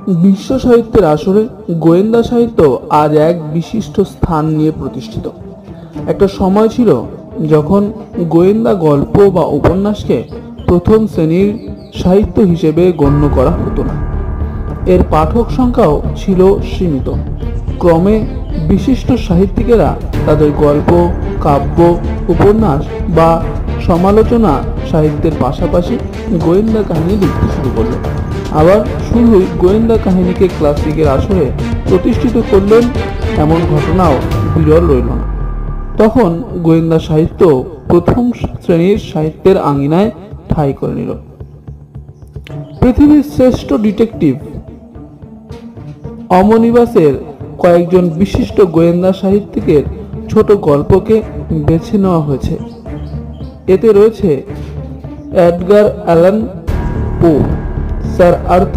বিশ্ব সাহিত্যের আসরে গোয়েন্দা সাহিত্য আজ এক বিশিষ্ট স্থান নিয়ে প্রতিষ্ঠিত। একটা সময় ছিল যখন গোয়েন্দা গল্প বা উপন্যাসকে প্রথম শ্রেণীর সাহিত্য হিসেবে গণ্য করা হতো না। এর পাঠক সংখ্যাও ছিল সীমিত। ক্রমে বিশিষ্ট সাহিত্যিকেরা তাদের গল্প, কাব্য, উপন্যাস বা সমালোচনা সাহিত্যের পাশাপাশি গোয়েন্দা কাহিনী লিখতে শুরু করল। আবার শুধুই গোয়েন্দা কাহিনীকে ক্লাসিকের আসরে প্রতিষ্ঠিত করলেন এমন ঘটনাও বিরল রইল না। তখন গোয়েন্দা সাহিত্য প্রথম শ্রেণীর সাহিত্যের আঙিনায় ঠাঁই করে নিল। পৃথিবীর শ্রেষ্ঠ ডিটেকটিভ অমনিবাসের কয়েকজন বিশিষ্ট গোয়েন্দা সাহিত্যিকের ছোট গল্পকে বেছে নেওয়া হয়েছে। এতে রয়েছে এডগার অ্যালান পো, স্যার আর্থার